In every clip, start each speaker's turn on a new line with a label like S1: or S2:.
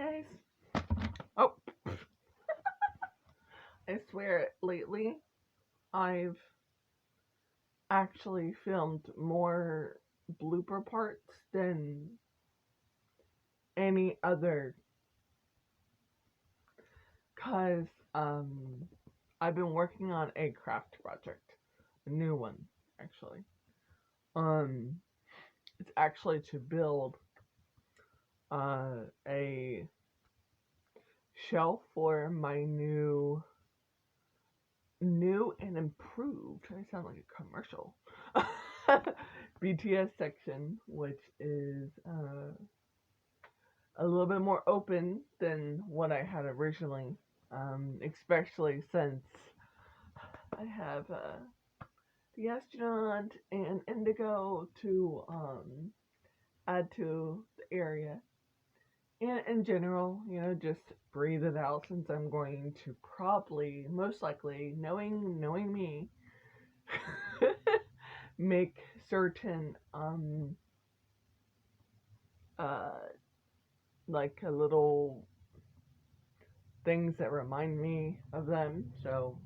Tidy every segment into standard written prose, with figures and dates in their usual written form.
S1: guys. Oh, I swear lately I've actually filmed more blooper parts than any other cuz I've been working on a craft project, a new one actually. Um it's actually to build a shelf for my new and improved. I sound like a commercial. BTS Section, which is a little bit more open than what I had originally, especially since I have the astronaut and Indigo to add to the area. And in general, just breathe it out since I'm going to probably, most likely, knowing me, make certain uh like a little things that remind me of them. So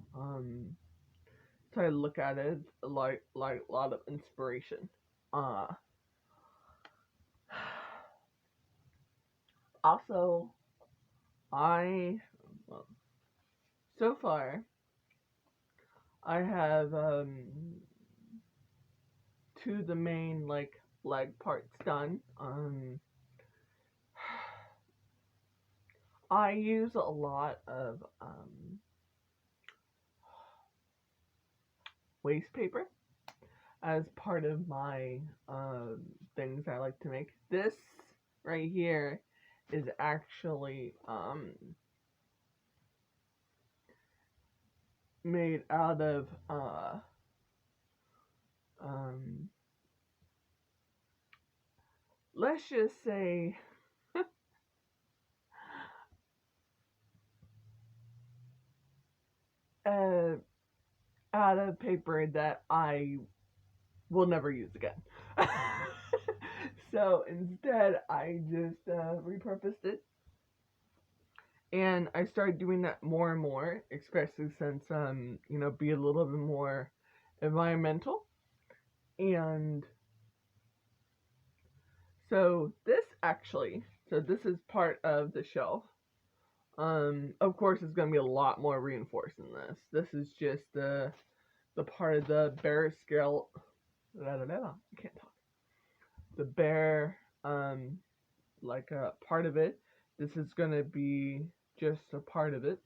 S1: I look at it like a lot of inspiration. Uh Also, I well, so far I have two of the main leg parts done. I use a lot of waste paper as part of my things I like to make. This right here is actually made out of um, let's just say uh, out of paper that I will never use again. So instead, I just repurposed it, and I started doing that more and more, especially since be a little bit more environmental. And so this is part of the shelf. Of course, it's gonna be a lot more reinforced than this. This is just the part of the bare scale. I can't talk. The bare part of it. This is gonna be just a part of it.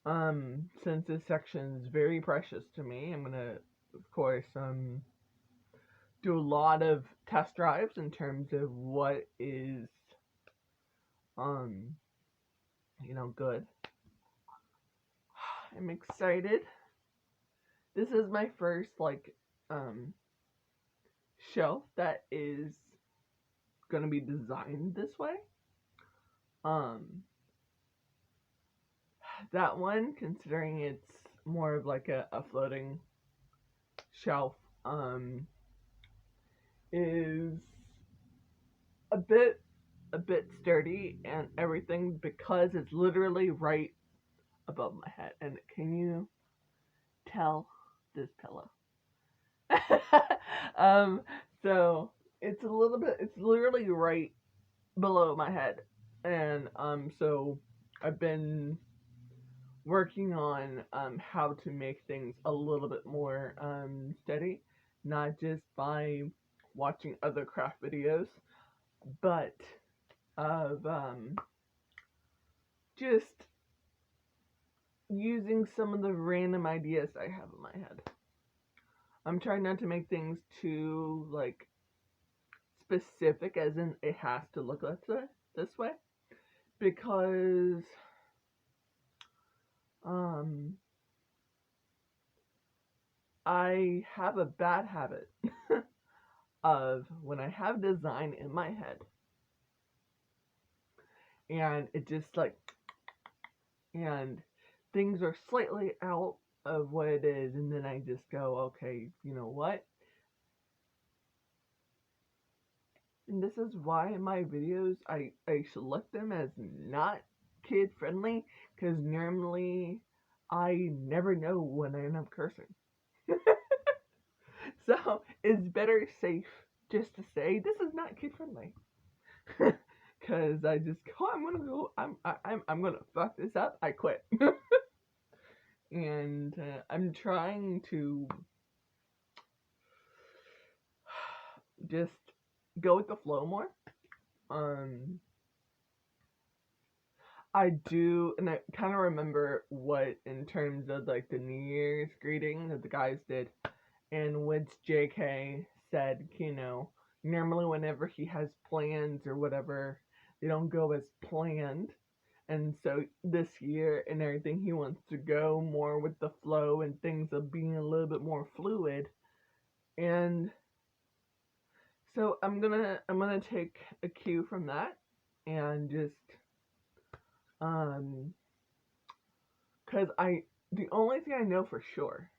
S1: Since this section is very precious to me, I'm gonna, of course, do a lot of test drives in terms of what is, um, good. I'm excited. This is my first um shelf that is gonna be designed this way. Um, that one, considering it's more of like a floating shelf, is a bit sturdy and everything because it's literally right above my head. And can you tell this pillow? um, so it's it's literally right below my head, and so I've been working on how to make things a little bit more steady, not just by watching other craft videos, but of just using some of the random ideas I have in my head. I'm trying not to make things too specific, as in it has to look this way, because I have a bad habit of when I have design in my head and it just and things are slightly out of what it is, and then I just go, okay, you know what? And this is why in my videos I select them as not kid friendly, because normally I never know when I end up cursing. So it's better safe just to say this is not kid friendly. Cause I just go, I'm gonna fuck this up. I quit. And I'm trying to just go with the flow more. Um, I do, and I kind of remember what, in terms of like the New Year's greeting that the guys did, in which JK said, normally whenever he has plans or whatever, they don't go as planned. And so this year and everything, he wants to go more with the flow and things of being a little bit more fluid. And so I'm gonna take a cue from that and just um cuz I the only thing I know for sure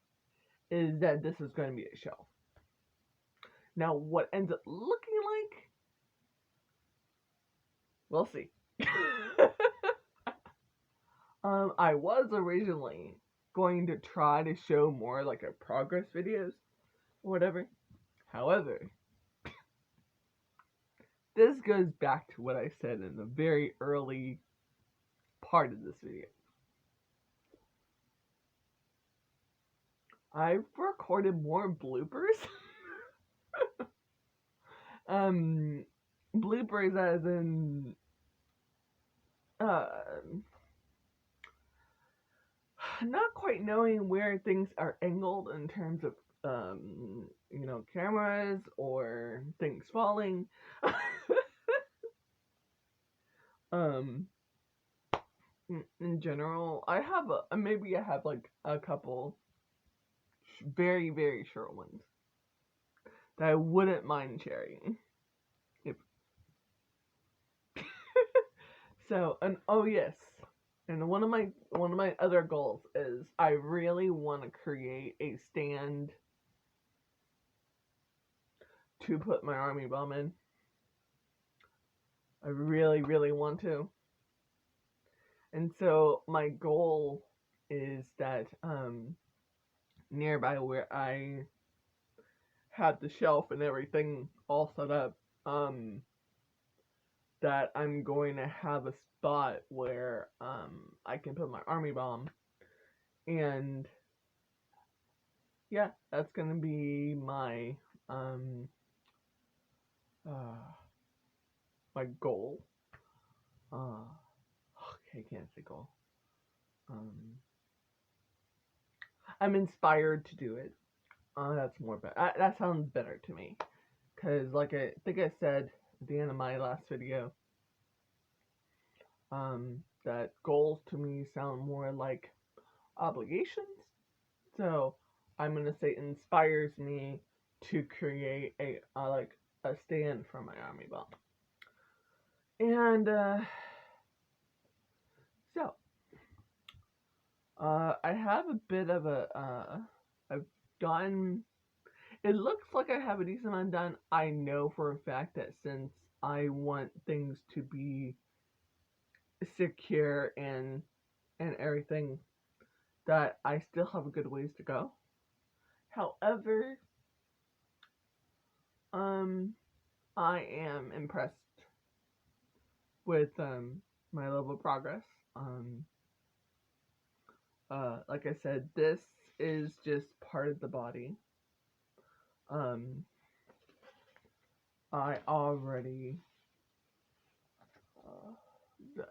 S1: is that this is going to be a show. Now what ends up looking like, we'll see. I was originally going to try to show more like a progress videos or whatever. However, this goes back to what I said in the very early part of this video. I've recorded more bloopers. um, Bloopers as in, uh, not quite knowing where things are angled in terms of, cameras or things falling. um, in general, maybe I have like a couple very, very short ones that I wouldn't mind sharing. If so, and oh yes, and one of my other goals is I really want to create a stand to put my army bomb in. I really, really want to. And so my goal is that nearby where I have the shelf and everything all set up, that I'm going to have a spot where I can put my army bomb. And yeah, that's gonna be um uh my goal. Okay, I can't say goal. Um, I'm inspired to do it. That's more better. That sounds better to me, cause like I think I said at the end of my last video, that goals to me sound more like obligations. So I'm gonna say inspires me to create a stand for my army bomb. And so I have a bit of I've done. It looks like I have a decent amount done. I know for a fact that since I want things to be secure and everything, that I still have a good ways to go. However, I am impressed with my level of progress. Um, like I said, this is just part of the body. I already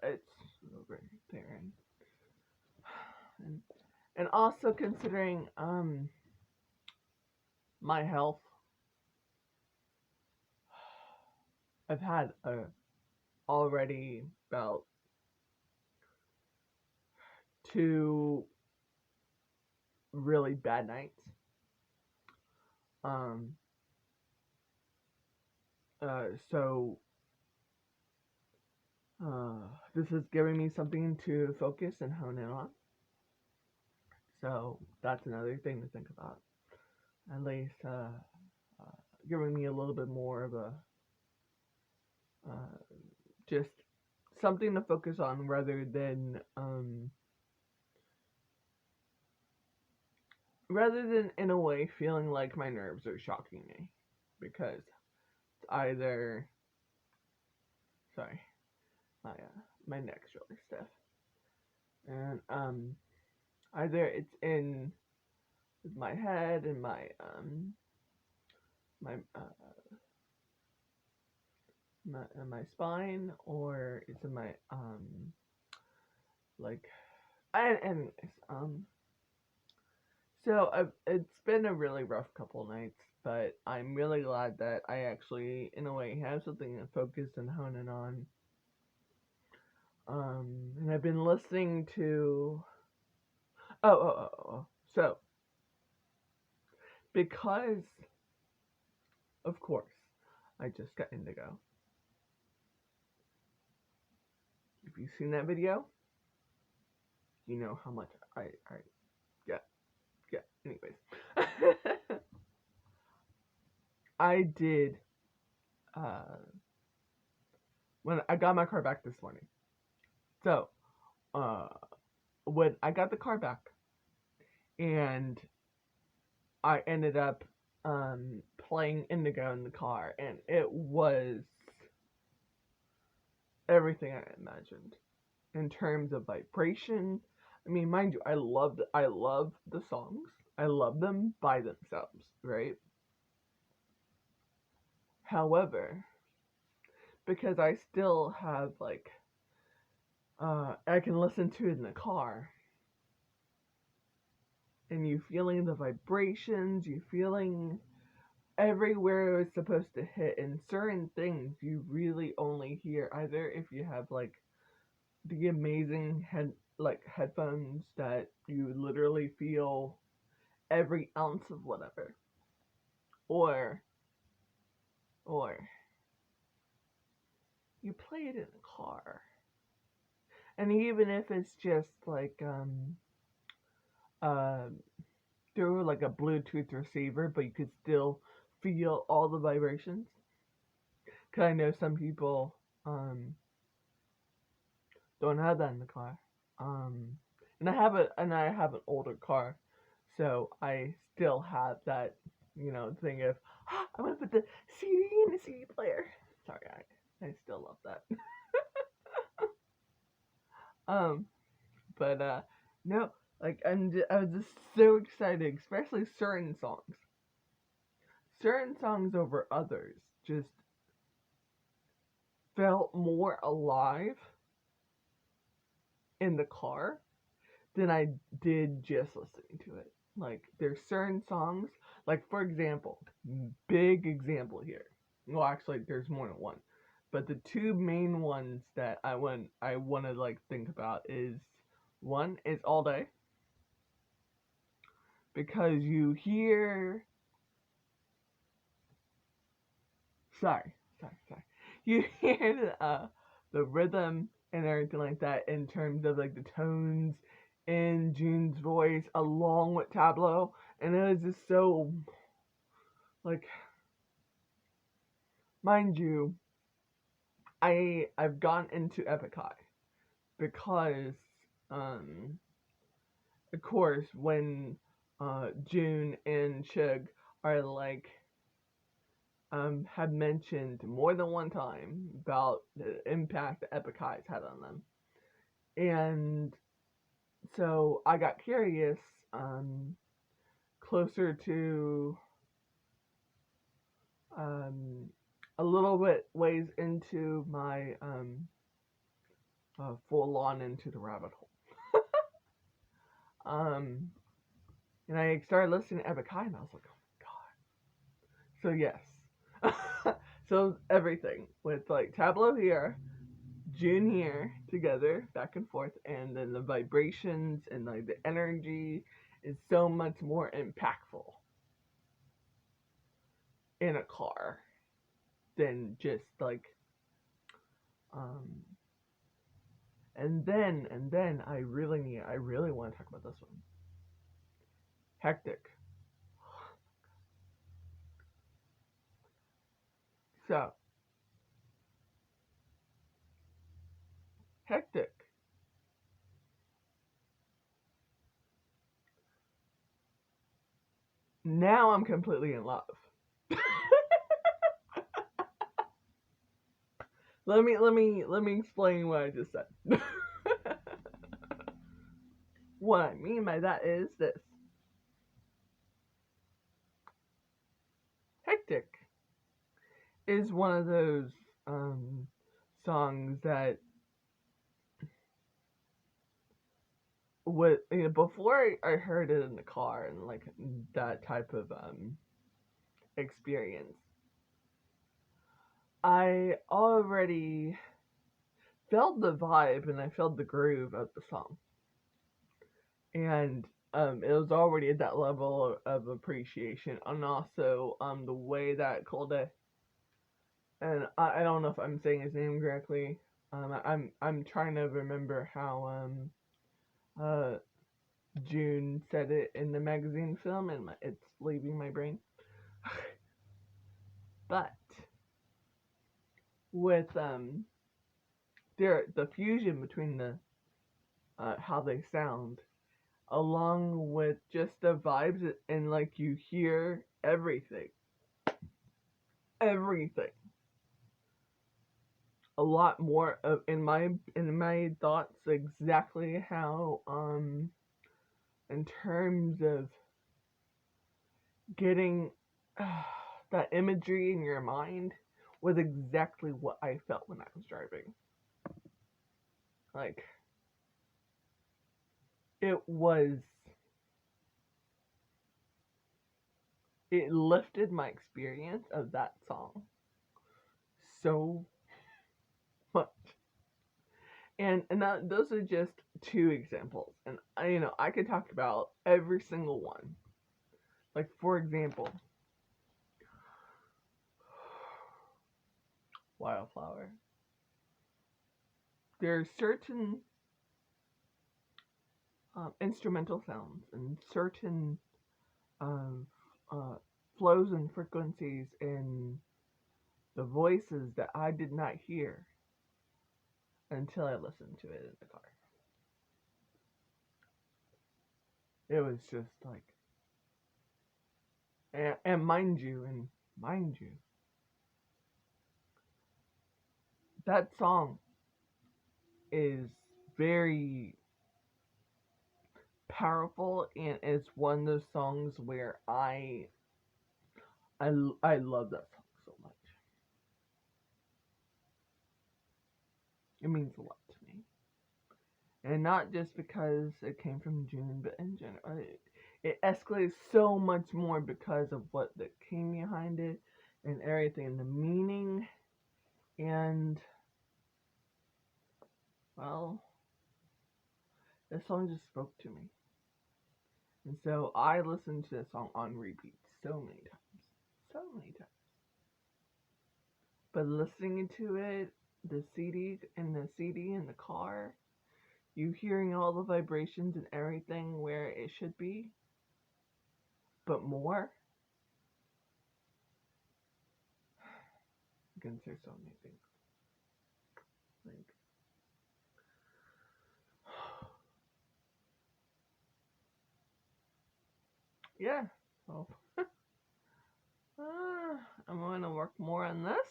S1: it's over there, and also considering my health, I've had already about 2 really bad nights. Um, so this is giving me something to focus and hone in on. So that's another thing to think about. At least giving me a little bit more of a uh, just something to focus on rather than in a way feeling like my nerves are shocking me, because it's either sorry, my neck's really stiff, and either it's in my head and my my spine, or it's in my like and so it's been a really rough couple nights, but I'm really glad that I actually, in a way, have something to focus and hone in on. And I've been listening to. So, because, of course, I just got Indigo. If you've seen that video, you know how much I yeah. Anyways, I did when I got my car back this morning. So, uh, when I got the car back, and I ended up playing Indigo in the car, and it was everything I imagined in terms of vibration. I mean, mind you, I love the songs. I love them by themselves, right? However, because I still have like I can listen to it in the car, and you feeling the vibrations, you feeling everywhere it's supposed to hit, and certain things you really only hear either if you have like the amazing headphones that you literally feel every ounce of whatever, or or you play it in a car, and even if it's just like uh through like a Bluetooth receiver, but you could still feel all the vibrations. Cause I know some people don't have that in the car. Um, and I have an older car, so I still have that, thing of I'm gonna put the CD in the CD player. Sorry, I still love that. um, but no, like I was just so excited, especially certain songs over others just felt more alive in the car than I did just listening to it. Like there's certain songs, like for example, big example here. Well, actually, there's more than one, but the two main ones that I want to like think about is one is All Day, because you hear sorry, you hear the rhythm and everything like that in terms of like the tones in June's voice along with Tableau, and it was just so like, mind you, I've gone into Epic High because um of course when June and Shug are like have mentioned more than one time about the impact that Epic High's had on them. And so I got curious closer to um, a little bit ways into my full on into the rabbit hole. Um, and I started listening to Epic High, and I was like, oh my god. So, yes. So, everything with like Tableau here, June here, together, back and forth, and then the vibrations and like the energy is so much more impactful in a car than just like um and then I really want to talk about this one. Hectic. So Hectic. Now I'm completely in love. let me explain what I just said. What I mean by that is this. Hectic is one of those um, songs that before I heard it in the car and like that type of experience, I already felt the vibe and I felt the groove of the song, and it was already at that level of appreciation, and also the way that Kolde, and I don't know if I'm saying his name correctly. I'm trying to remember how uh June said it in the magazine film, and it's leaving my brain. But with the fusion between the how they sound, along with just the vibes, and like you hear everything, a lot more of in my thoughts, exactly how in terms of getting that imagery in your mind was exactly what I felt when I was driving. Like, it was, it lifted my experience of that song so much. And those are just two examples. And I could talk about every single one. Like, for example, Wildflower. There are certain instrumental sounds and certain um, uh, flows and frequencies in the voices that I did not hear until I listened to it in the car. It was just like, and mind you, that song is very powerful, and it's one of those songs where I love that song so much. It means a lot to me, and not just because it came from June, but in general, it escalates so much more because of what that came behind it and everything, the meaning, and well, this song just spoke to me, and so I listened to this song on repeat so many times, so many times. But listening to it, the CD in the car, you hearing all the vibrations and everything where it should be, but more. I can say so amazing. Like, yeah. So I'm going to work more on this,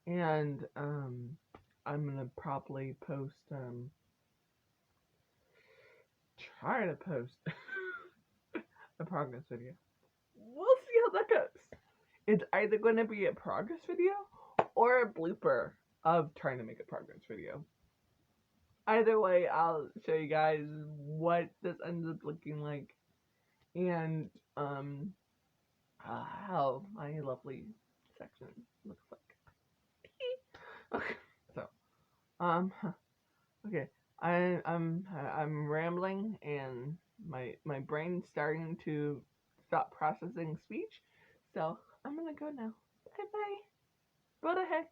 S1: and I'm gonna probably try to post a progress video. We'll see how that goes. It's either going to be a progress video or a blooper of trying to make a progress video. Either way, I'll show you guys what this ends up looking like, and how my lovely section looks like. Okay, so okay, I'm rambling, and my brain's starting to stop processing speech, so I'm gonna go now. Bye bye. Go ahead.